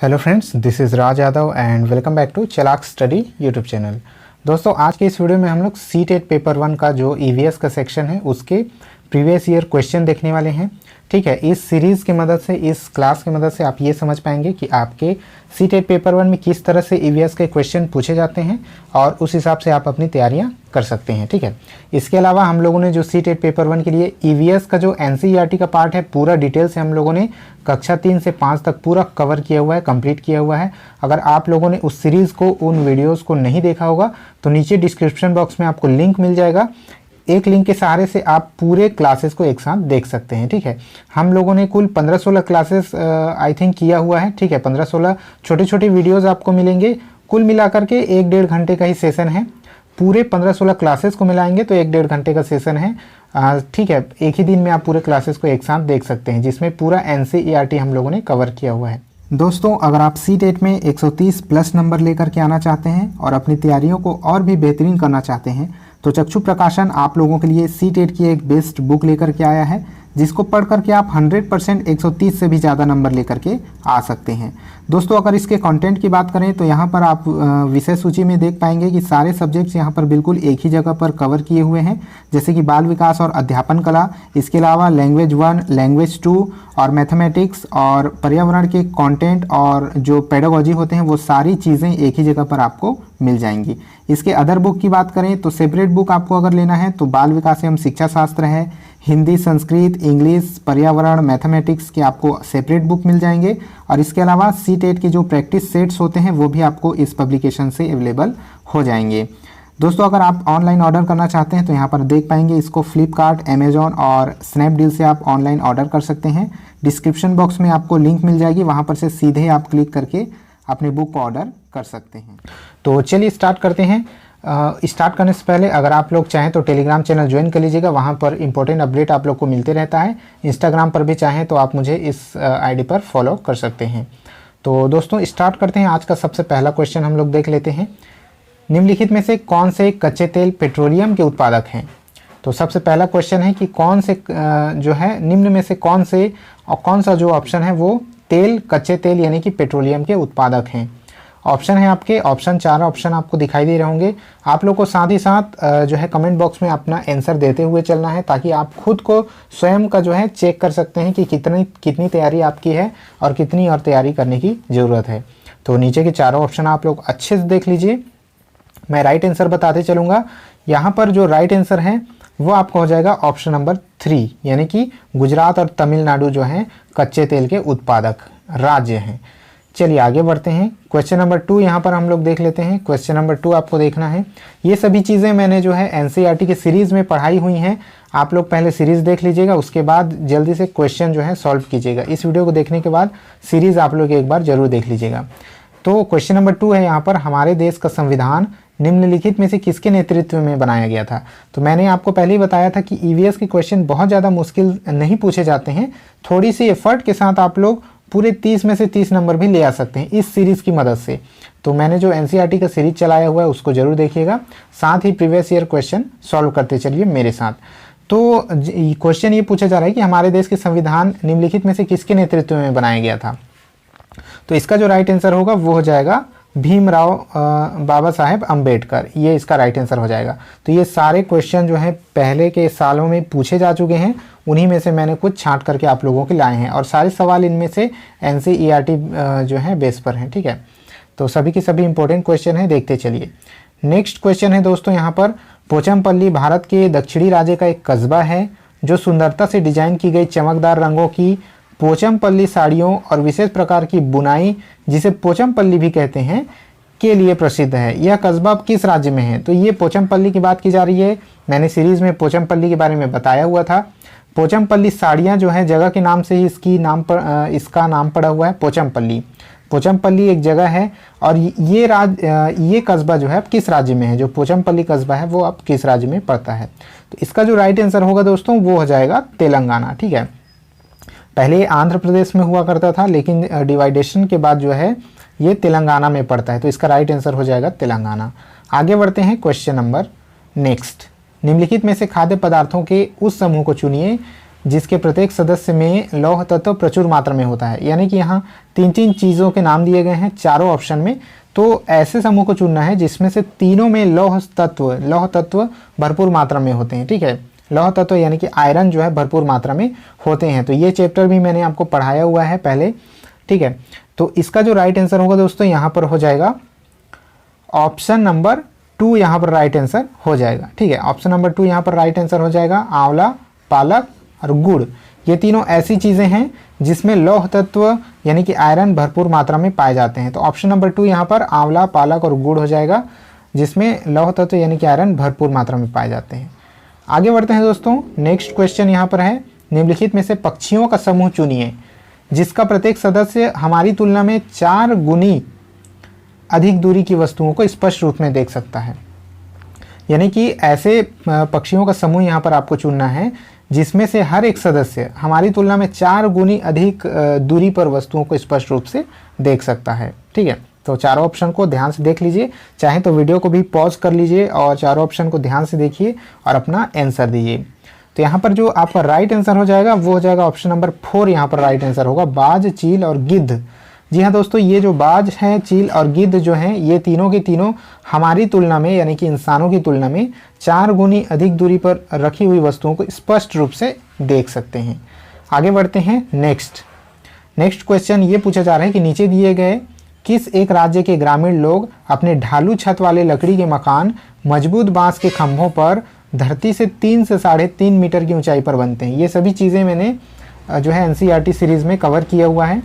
Hello friends, this is Raj Yadav and welcome back to Chalak study YouTube channel. दोस्तों, आज के इस वीडियो में हम लोग सी टेट पेपर 1 का जो ईवीएस का सेक्शन है उसके प्रीवियस ईयर क्वेश्चन देखने वाले हैं। ठीक है, इस सीरीज़ की मदद से, इस क्लास की मदद से आप ये समझ पाएंगे कि आपके सी टेट पेपर 1 में किस तरह से ईवीएस के क्वेश्चन पूछे जाते हैं और उस हिसाब से आप अपनी तैयारियां कर सकते हैं। ठीक है, इसके अलावा हम लोगों ने जो सी टेट पेपर 1 के लिए ईवीएस का जो एनसीईआरटी का पार्ट है पूरा डिटेल से हम लोगों ने कक्षा 3 से 5 तक पूरा कवर किया हुआ है, कंप्लीट किया हुआ है। अगर आप लोगों ने उस सीरीज़ को, उन वीडियोज़ को नहीं देखा होगा तो नीचे डिस्क्रिप्शन बॉक्स में आपको लिंक मिल जाएगा। एक लिंक के सहारे से आप पूरे क्लासेस को एक साथ देख सकते हैं। ठीक है, हम लोगों ने कुल 15-16 क्लासेस आई थिंक किया हुआ है। ठीक है, 15-16 छोटे छोटे वीडियोस आपको मिलेंगे। कुल मिलाकर के 1-1.5 घंटे का ही सेशन है। पूरे 15-16 क्लासेस को मिलाएंगे तो 1-1.5 घंटे का सेशन है। ठीक है, एक ही दिन में आप पूरे क्लासेस को एक साथ देख सकते हैं, जिसमें पूरा एनसीईआरटी हम लोगों ने कवर किया हुआ है। दोस्तों, अगर आप सी टेट में 130 प्लस नंबर लेकर के आना चाहते हैं और अपनी तैयारियों को और भी बेहतरीन करना चाहते हैं तो चक्षु प्रकाशन आप लोगों के लिए सी टेट की एक बेस्ट बुक लेकर के आया है, जिसको पढ़ करके आप 100% 130 से भी ज़्यादा नंबर लेकर के आ सकते हैं। दोस्तों, अगर इसके कंटेंट की बात करें तो यहाँ पर आप विषय सूची में देख पाएंगे कि सारे सब्जेक्ट्स यहाँ पर बिल्कुल एक ही जगह पर कवर किए हुए हैं, जैसे कि बाल विकास और अध्यापन कला, इसके अलावा लैंग्वेज 1, लैंग्वेज 2 और मैथमेटिक्स और पर्यावरण के कंटेंट और जो पेडागोजी होते हैं वो सारी चीज़ें एक ही जगह पर आपको मिल जाएंगी। इसके अदर बुक की बात करें तो सेपरेट बुक आपको अगर लेना है तो बाल विकास एवं शिक्षा शास्त्र है, हिंदी, संस्कृत, इंग्लिश, पर्यावरण, मैथमेटिक्स के आपको सेपरेट बुक मिल जाएंगे। और इसके अलावा सी टेट के जो प्रैक्टिस सेट्स होते हैं वो भी आपको इस पब्लिकेशन से अवेलेबल हो जाएंगे। दोस्तों, अगर आप ऑनलाइन ऑर्डर करना चाहते हैं तो यहाँ पर देख पाएंगे इसको फ्लिपकार्ट, अमेजॉन और स्नैपडील से आप ऑनलाइन ऑर्डर कर सकते हैं। डिस्क्रिप्शन बॉक्स में आपको लिंक मिल जाएगी, वहाँ पर से सीधे आप क्लिक करके अपने बुक को ऑर्डर कर सकते हैं। तो चलिए स्टार्ट करते हैं। स्टार्ट करने से पहले अगर आप लोग चाहें तो टेलीग्राम चैनल ज्वाइन कर लीजिएगा, वहाँ पर इंपॉर्टेंट अपडेट आप लोग को मिलते रहता है। इंस्टाग्राम पर भी चाहें तो आप मुझे इस आईडी पर फॉलो कर सकते हैं। तो दोस्तों, स्टार्ट करते हैं। आज का सबसे पहला क्वेश्चन हम लोग देख लेते हैं। निम्नलिखित में से कौन से कच्चे तेल पेट्रोलियम के उत्पादक हैं? तो सबसे पहला क्वेश्चन है कि कौन से जो है निम्न में से कौन से और कौन सा जो ऑप्शन है वो तेल, कच्चे तेल यानी कि पेट्रोलियम के उत्पादक हैं। ऑप्शन है आपके, ऑप्शन 4 ऑप्शन आपको दिखाई दे रहे होंगे। आप लोग को साथ ही साथ जो है कमेंट बॉक्स में अपना आंसर देते हुए चलना है, ताकि आप खुद को स्वयं का जो है चेक कर सकते हैं कि कितनी तैयारी आपकी है और कितनी और तैयारी करने की ज़रूरत है। तो नीचे के चारों ऑप्शन आप लोग अच्छे से देख लीजिए। मैं राइट आंसर बताते चलूँगा। यहाँ पर जो राइट आंसर है वो आपको हो जाएगा ऑप्शन नंबर 3, यानी कि गुजरात और तमिलनाडु जो हैं कच्चे तेल के उत्पादक राज्य हैं। चलिए आगे बढ़ते हैं। क्वेश्चन नंबर 2 यहाँ पर हम लोग देख लेते हैं। क्वेश्चन नंबर 2 आपको देखना है। ये सभी चीज़ें मैंने जो है एनसीईआरटी के सीरीज़ में पढ़ाई हुई हैं। आप लोग पहले सीरीज़ देख लीजिएगा, उसके बाद जल्दी से क्वेश्चन जो है सॉल्व कीजिएगा। इस वीडियो को देखने के बाद सीरीज़ आप लोग एक बार जरूर देख लीजिएगा। तो क्वेश्चन नंबर 2 है यहाँ पर, हमारे देश का संविधान निम्नलिखित में से किसके नेतृत्व में बनाया गया था? तो मैंने आपको पहले ही बताया था कि ईवीएस के क्वेश्चन बहुत ज़्यादा मुश्किल नहीं पूछे जाते हैं। थोड़ी सी एफर्ट के साथ आप लोग पूरे 30 में से 30 नंबर भी ले आ सकते हैं इस सीरीज़ की मदद से। तो मैंने जो एनसीईआरटी का सीरीज चलाया हुआ है उसको जरूर देखिएगा, साथ ही प्रीवियस ईयर क्वेश्चन सॉल्व करते चलिए मेरे साथ। तो क्वेश्चन ये पूछा जा रहा है कि हमारे देश के संविधान निम्नलिखित में से किसके नेतृत्व में बनाया गया था? तो इसका जो राइट आंसर होगा वो हो जाएगा भीमराव बाबा साहेब अम्बेडकर, ये इसका राइट आंसर हो जाएगा। तो ये सारे क्वेश्चन जो है पहले के सालों में पूछे जा चुके हैं, उन्हीं में से मैंने कुछ छांट करके आप लोगों के लाए हैं और सारे सवाल इनमें से एनसीईआरटी जो है बेस पर हैं। ठीक है, तो सभी के सभी इंपॉर्टेंट क्वेश्चन हैं, देखते चलिए। नेक्स्ट क्वेश्चन है दोस्तों यहाँ पर, पोचमपल्ली भारत के दक्षिणी राज्य का एक कस्बा है जो सुंदरता से डिजाइन की गई चमकदार रंगों की पोचमपल्ली साड़ियों और विशेष प्रकार की बुनाई, जिसे पोचमपल्ली भी कहते हैं, के लिए प्रसिद्ध है। यह कस्बा किस राज्य में है? तो ये पोचमपल्ली की बात की जा रही है। मैंने सीरीज में पोचमपल्ली के बारे में बताया हुआ था। पोचमपल्ली साड़ियाँ जो है जगह के नाम से ही इसका नाम पड़ा हुआ है पोचमपल्ली। पोचमपल्ली एक जगह है और ये कस्बा जो है अब किस राज्य में है? जो पोचमपल्ली कस्बा है वो अब किस राज्य में पड़ता है? तो इसका जो राइट आंसर होगा दोस्तों वो हो जाएगा तेलंगाना। ठीक है, पहले आंध्र प्रदेश में हुआ करता था, लेकिन डिवाइडेशन के बाद जो है ये तेलंगाना में पड़ता है। तो इसका राइट आंसर हो जाएगा तेलंगाना। आगे बढ़ते हैं क्वेश्चन नंबर नेक्स्ट। निम्नलिखित में से खाद्य पदार्थों के उस समूह को चुनिए जिसके प्रत्येक सदस्य में लौह तत्व प्रचुर मात्रा में होता है। यानी कि यहाँ तीन तीन चीज़ों के नाम दिए गए हैं चारों ऑप्शन में, तो ऐसे समूह को चुनना है जिसमें से तीनों में लौह तत्व भरपूर मात्रा में होते हैं। ठीक है, लौह तत्व यानी कि आयरन जो है भरपूर मात्रा में होते हैं। तो ये चैप्टर भी मैंने आपको पढ़ाया हुआ है पहले। ठीक है, तो इसका जो राइट आंसर होगा दोस्तों यहाँ पर हो जाएगा ऑप्शन नंबर 2, यहाँ पर राइट आंसर हो जाएगा। ठीक है, ऑप्शन नंबर 2 यहाँ पर राइट आंसर हो जाएगा। आंवला, पालक और गुड़, ये तीनों ऐसी चीज़ें हैं जिसमें लौह तत्व यानी कि आयरन भरपूर मात्रा में पाए जाते हैं। तो ऑप्शन नंबर 2 यहाँ पर आंवला, पालक और गुड़ हो जाएगा, जिसमें लौह तत्व यानी कि आयरन भरपूर मात्रा में पाए जाते हैं। आगे बढ़ते हैं दोस्तों। नेक्स्ट क्वेश्चन यहाँ पर है, निम्नलिखित में से पक्षियों का समूह चुनिए जिसका प्रत्येक सदस्य हमारी तुलना में 4 गुनी अधिक दूरी की वस्तुओं को स्पष्ट रूप में देख सकता है। यानी कि ऐसे पक्षियों का समूह यहाँ पर आपको चुनना है जिसमें से हर एक सदस्य हमारी तुलना में 4 गुनी अधिक दूरी पर वस्तुओं को स्पष्ट रूप से देख सकता है। ठीक है, तो चारों ऑप्शन को ध्यान से देख लीजिए, चाहे तो वीडियो को भी पॉज कर लीजिए और चारों ऑप्शन को ध्यान से देखिए और अपना आंसर दीजिए। तो यहाँ पर जो आपका राइट आंसर हो जाएगा वो हो जाएगा ऑप्शन नंबर 4, यहाँ पर राइट आंसर होगा बाज, चील और गिद्ध। जी हाँ दोस्तों, ये जो बाज हैं, चील और गिद्ध जो हैं, ये तीनों के तीनों हमारी तुलना में यानी कि इंसानों की तुलना में 4 गुनी अधिक दूरी पर रखी हुई वस्तुओं को स्पष्ट रूप से देख सकते हैं। आगे बढ़ते हैं। नेक्स्ट क्वेश्चन ये पूछा जा रहा है कि नीचे दिए गए किस एक राज्य के ग्रामीण लोग अपने ढालू छत वाले लकड़ी के मकान मजबूत बांस के खंभों पर धरती से 3 से 3.5 मीटर की ऊंचाई पर बनते हैं। ये सभी चीज़ें मैंने जो है एनसीईआरटी सीरीज़ में कवर किया हुआ है।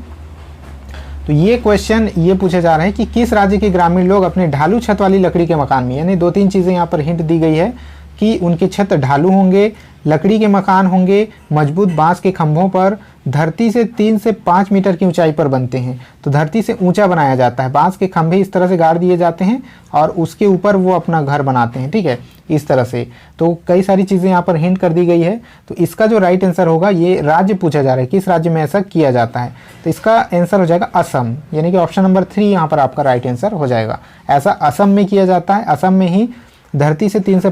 तो ये क्वेश्चन ये पूछा जा रहा है कि किस राज्य के ग्रामीण लोग अपने ढालू छत वाली लकड़ी के मकान में, यानी 2-3 चीज़ें यहाँ पर हिंट दी गई है कि उनके छत ढालू होंगे, लकड़ी के मकान होंगे, मजबूत बांस के खंभों पर धरती से 3 से 5 मीटर की ऊंचाई पर बनते हैं। तो धरती से ऊंचा बनाया जाता है, बांस के खंभे इस तरह से गाड़ दिए जाते हैं और उसके ऊपर वो अपना घर बनाते हैं। ठीक है, इस तरह से। तो कई सारी चीज़ें यहाँ पर हिंट कर दी गई है। तो इसका जो राइट आंसर होगा, ये राज्य पूछा जा रहा है किस राज्य में ऐसा किया जाता है, तो इसका आंसर हो जाएगा असम, यानी कि ऑप्शन नंबर 3 यहाँ पर आपका राइट आंसर हो जाएगा। ऐसा असम में किया जाता है। असम में ही धरती से 3 से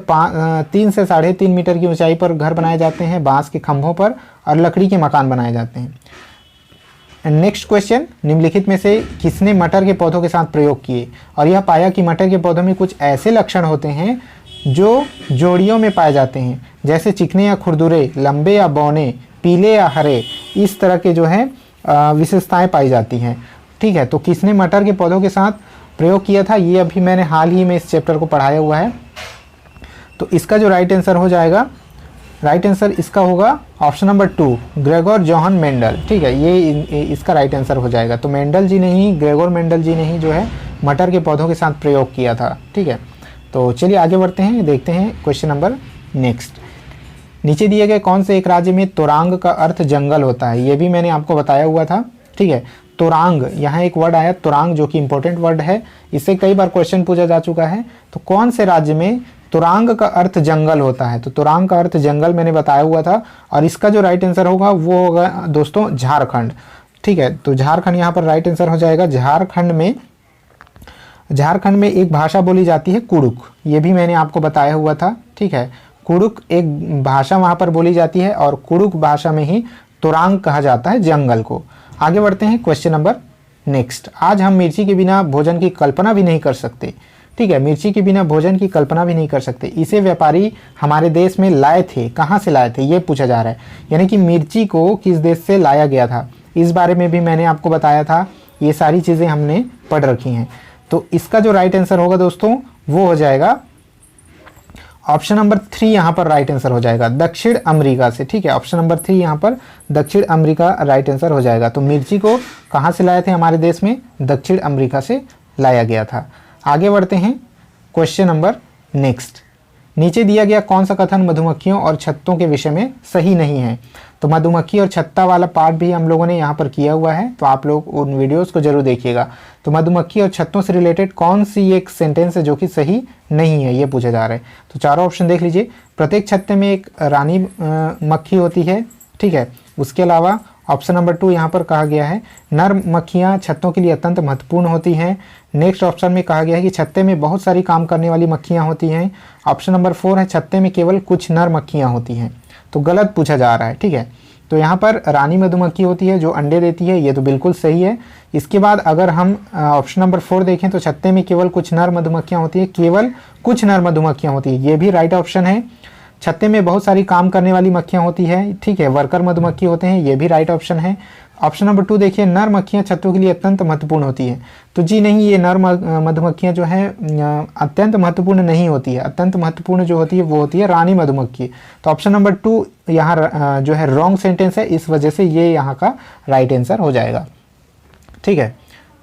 3.5 मीटर की ऊंचाई पर घर बनाए जाते हैं, बांस के खंभों पर, और लकड़ी के मकान बनाए जाते हैं। नेक्स्ट क्वेश्चन, निम्नलिखित में से किसने मटर के पौधों के साथ प्रयोग किए और यह पाया कि मटर के पौधों में कुछ ऐसे लक्षण होते हैं जो जोड़ियों में पाए जाते हैं, जैसे चिकने या खुरदुरे, लंबे या बौने, पीले या हरे, इस तरह के जो है विशेषताएं पाई जाती हैं। ठीक है, तो किसने मटर के पौधों के साथ प्रयोग किया था, ये अभी मैंने हाल ही में इस चैप्टर को पढ़ाया हुआ है। तो इसका जो राइट आंसर हो जाएगा, राइट आंसर इसका होगा option number 2, Gregor Johan Mendel. ठीक है, ये इसका राइट आंसर हो जाएगा। तो मेंडल जी ने ही, ग्रेगोर मेंडल जी ने ही जो है मटर के पौधों के साथ प्रयोग किया था। ठीक है, तो चलिए आगे बढ़ते हैं, देखते हैं क्वेश्चन नंबर नेक्स्ट। नीचे दिए गए कौन से एक राज्य में तोरांग का अर्थ जंगल होता है, ये भी मैंने आपको बताया हुआ था। ठीक है, तोरांग, यहाँ एक वर्ड आया तोरांग जो कि इंपॉर्टेंट वर्ड है, इससे कई बार क्वेश्चन पूछा जा चुका है। तो कौन से राज्य में तोरांग का अर्थ जंगल होता है, तो तोरांग का अर्थ जंगल मैंने बताया हुआ था। और इसका जो राइट आंसर होगा वो होगा दोस्तों झारखंड। ठीक है, तो झारखंड यहाँ पर राइट आंसर हो जाएगा। झारखंड में एक भाषा बोली जाती है कुड़ुक, ये भी मैंने आपको बताया हुआ था। ठीक है, कुड़ुक एक भाषा वहाँ पर बोली जाती है और कुड़ुक भाषा में ही तोरांग कहा जाता है जंगल को। आगे बढ़ते हैं क्वेश्चन नंबर नेक्स्ट। आज हम मिर्ची के बिना भोजन की कल्पना भी नहीं कर सकते। ठीक है, मिर्ची के बिना भोजन की कल्पना भी नहीं कर सकते। इसे व्यापारी हमारे देश में लाए थे, कहाँ से लाए थे ये पूछा जा रहा है, यानी कि मिर्ची को किस देश से लाया गया था, इस बारे में भी मैंने आपको बताया था। ये सारी चीज़ें हमने पढ़ रखी हैं। तो इसका जो राइट आंसर होगा दोस्तों वो हो जाएगा ऑप्शन नंबर 3, यहाँ पर राइट आंसर हो जाएगा दक्षिण अमेरिका से। ठीक है, ऑप्शन नंबर 3 यहाँ पर दक्षिण अमेरिका राइट आंसर हो जाएगा। तो मिर्ची को कहाँ से लाए थे हमारे देश में, दक्षिण अमेरिका से लाया गया था। आगे बढ़ते हैं क्वेश्चन नंबर नेक्स्ट। नीचे दिया गया कौन सा कथन मधुमक्खियों और छत्तों के विषय में सही नहीं है, तो मधुमक्खी और छत्ता वाला पार्ट भी हम लोगों ने यहाँ पर किया हुआ है, तो आप लोग उन वीडियोस को जरूर देखिएगा। तो मधुमक्खी और छत्तों से रिलेटेड कौन सी एक सेंटेंस है जो कि सही नहीं है, ये पूछा जा रहा है। तो चारों ऑप्शन देख लीजिए। प्रत्येक छत्ते में एक रानी मक्खी होती है। ठीक है, उसके अलावा ऑप्शन नंबर 2 यहाँ पर कहा गया है नर मक्खियाँ छत्तों के लिए अत्यंत महत्वपूर्ण होती हैं। नेक्स्ट ऑप्शन में कहा गया है कि छत्ते में बहुत सारी काम करने वाली मक्खियाँ होती हैं। ऑप्शन नंबर 4 है छत्ते में केवल कुछ नर मक्खियाँ होती हैं। तो गलत पूछा जा रहा है, ठीक है। तो यहाँ पर रानी मधुमक्खी होती है जो अंडे देती है, ये तो बिल्कुल सही है। इसके बाद अगर हम ऑप्शन नंबर 4 देखें तो छत्ते में केवल कुछ नर मधुमक्खियाँ होती है, केवल कुछ नर मधुमक्खियाँ होती है, ये भी राइट ऑप्शन है। छत्ते में बहुत सारी काम करने वाली मक्खियाँ होती है, ठीक है, वर्कर मधुमक्खी होते हैं, ये भी राइट ऑप्शन है। ऑप्शन नंबर 2 देखिए, नर मक्खियाँ छत्तों के लिए अत्यंत महत्वपूर्ण होती है, तो जी नहीं, ये नर मधुमक्खियाँ जो है अत्यंत महत्वपूर्ण नहीं होती है। अत्यंत महत्वपूर्ण जो होती है वो होती है रानी मधुमक्खी। तो ऑप्शन नंबर 2 यहाँ जो है रॉन्ग सेंटेंस है, इस वजह से ये यहाँ का राइट आंसर हो जाएगा, ठीक है।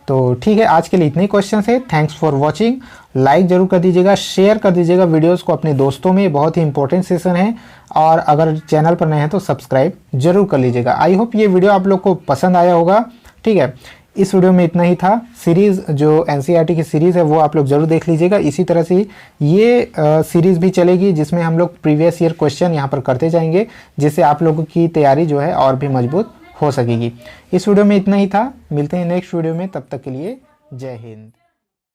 तो ठीक है, आज के लिए इतने क्वेश्चन है। Thanks for watching. लाइक जरूर कर दीजिएगा, शेयर कर दीजिएगा वीडियोस को अपने दोस्तों में, बहुत ही इंपॉर्टेंट सेशन है। और अगर चैनल पर नए हैं तो सब्सक्राइब जरूर कर लीजिएगा। आई होप ये वीडियो आप लोग को पसंद आया होगा, ठीक है। इस वीडियो में इतना ही था। सीरीज़ जो एनसीईआरटी की सीरीज़ है वो आप लोग जरूर देख लीजिएगा। इसी तरह से ये सीरीज़ भी चलेगी जिसमें हम लोग प्रीवियस ईयर क्वेश्चन यहाँ पर करते जाएंगे, जिससे आप लोगों की तैयारी जो है और भी मजबूत हो सकेगी। इस वीडियो में इतना ही था, मिलते हैं नेक्स्ट वीडियो में, तब तक के लिए जय हिंद।